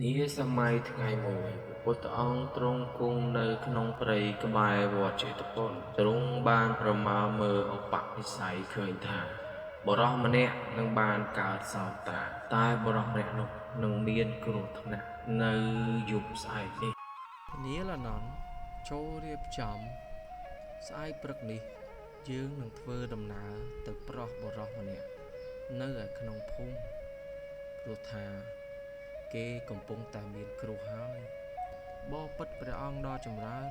នេះសម័យថ្ងៃមួយពុទ្ធអង្គទ្រង់គង់នៅក្នុងព្រៃក្បែរវត្តចេតពុនទ្រង់បានប្រមើលមើលឧបនិស្ស័យឃើញថាបរិសម្នាក់នឹងបានកើតសោតាតែបរិសម្នាក់នោះនឹងមានគ្រោះថ្នាក់នៅយប់ស្អែកនេះនាឡណនចូលរៀបចំស្អែកព្រឹកនេះយើងនឹងធ្វើដំណើរទៅប្រោះបរិសម្នាក់នៅឯក្នុងភូមិព្រោះថាគេកំពុងតែមានគ្រោះហើយបបិទ្ធព្រះអង្គដ៏ចម្រើន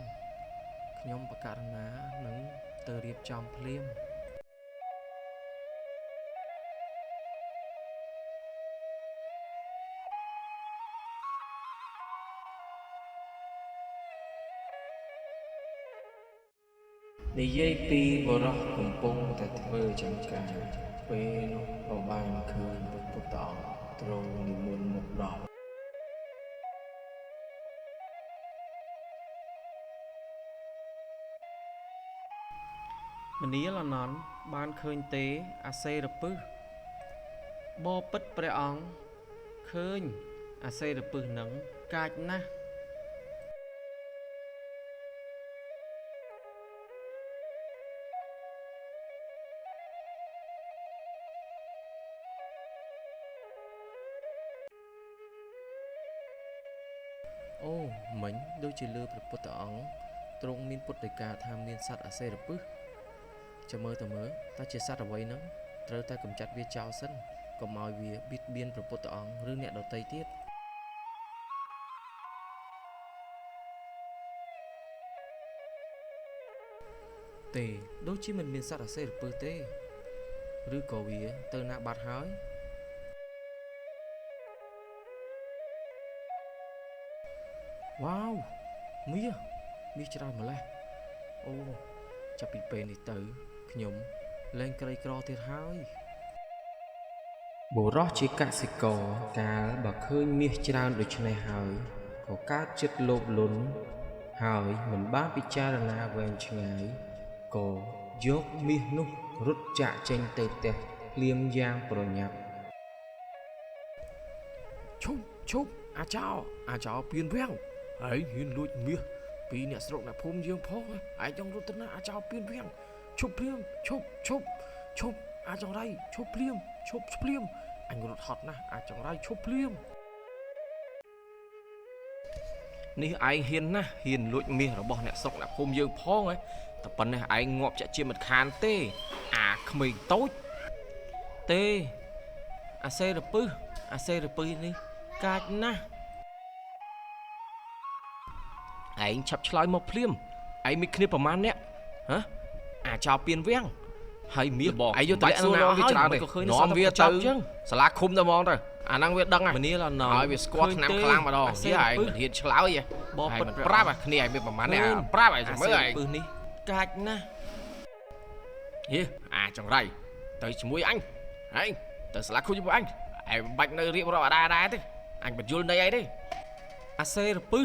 ខ្ញុំបករណានឹងទៅរៀបចំភ្លាមនិយាយពីបរោះកំពុងតែធ្វើចំការពេលនោះក៏បានឃើញព្រះពុទ្ធអង្គទ្រង់និមន្តមកដល់មនាលអនន្តបានឃើញទេអាសេរពឹសបបិទ្ធព្រះអង្គឃើញអាសេរពឹសនឹងកាចណាស់អូមិញដូចជាលើព្រះពុទ្ធអង្គទ្រង់មានពុទ្ធដីកាថាមានសត្វអាសេរពឹសចាំមើលតើតើជាសត្វអ្វីហ្នឹងត្រូវតែកម្ចាត់វាចោលសិនកុំឲ្យវាបៀតបៀនព្រះពុទ្ធអង្គឬអ្នកដទៃទៀតទេដូចជាមិនមានសត្វអាសេរពឹសទេឬក៏វាទៅណាបាត់ហើយវ៉ាវមាសច្រើនម្ល៉េះអូចាប់ពីពេលនេះទៅខ្ញុំលែងក្រីក្រទៀតហើយបុរសជាកសិករកាលបើឃើញមាសច្រើនដូច្នេះហើយក៏កើតចិត្តលោភលន់ហើយមិនបានពិចារណាវែងឆ្ងាយក៏យកមាសនោះរត់ចាក់ចេញទៅផ្ទះភ្លាមយ៉ាងប្រញាប់ឈប់អាចោពៀនវាំងហើយហ៊ានលួចមាសពីអ្នកស្រុកអ្នកភូមិយើងផងឯងចង់រត់ទៅណាអាចោពៀនវាំងឈប់ភ្លាមឈប់អាចង្រៃឈប់ភ្លាមអញរត់ហត់ណាស់អាចង្រៃឈប់ភ្លាមនេះឯងហ៊ានណាស់ហ៊ានលួចមាសរបស់អ្នកស្រុកអ្នកភូមិយើងផងតែប៉ុណ្ណេះឯងងាប់ចាក់ជាមិនខានទេអាក្មេងតូចទេអាសេរពឹសនេះកាចណាស់ឯងឆាប់ឆ្លើយមកភ្លាមឯងមានគ្នាប្រមាណអ្នកហ៎អាចោពៀនវាំងហើយមាសបងឯងយកតែសួរវាច្រើនទេនាំវាទៅសាលាឃុំទៅហ្មងទៅអាហ្នឹងវាដឹងហើយមនាលណហើយវាស្គាល់ឆ្នាំខ្លាំងម្ដងយេឯងមិនហ៊ានឆ្លើយបបពិតប្រាប់គ្នាឯងមានប្រមាណអ្នកប្រាប់ឯងមើលឯងពឹសនេះកាចណាស់យេអាចង្រៃទៅជាមួយអញឯងទៅសាលាឃុំជាមួយអញមិនបាច់នៅរៀបរាប់អាដែរទេអញបញ្យល់នៃអីទេអាសេរពឹ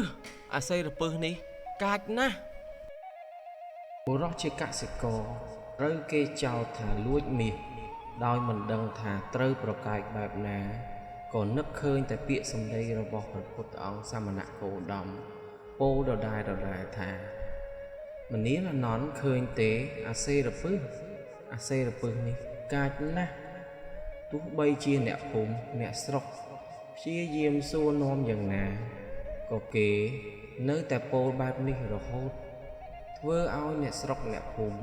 សនេះកាចណាស់បុរសជាកសិករត្រូវគេចោទថាលួចមាសដោយមិនដឹងថាត្រូវប្រកែកបែបណាក៏នឹកឃើញតែពាក្យសម្ដីរបស់ព្រះពុទ្ធអង្គសមណគោតមពោលដដែលថាមនាលអនន្តឃើញទេអាសេរពឹសនេះកាចណាស់ទោះបីជាអ្នកភូមិអ្នកស្រុកព្យាយាមសួរនាំយ៉ាងណាក៏គេនៅតែពោលបែបនេះរហូតធ្វើឲ្យអ្នកស្រុកអ្នកភូមិ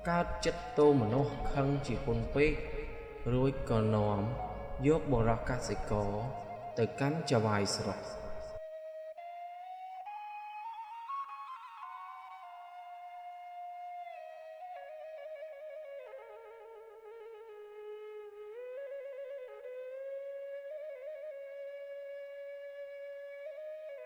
កើតចិត្តទោមនស្សខឹងជាហ៊ុនពេករួចក៏នាំយកបុរសកសិករទៅកាន់ចៅហ្វាយស្រុក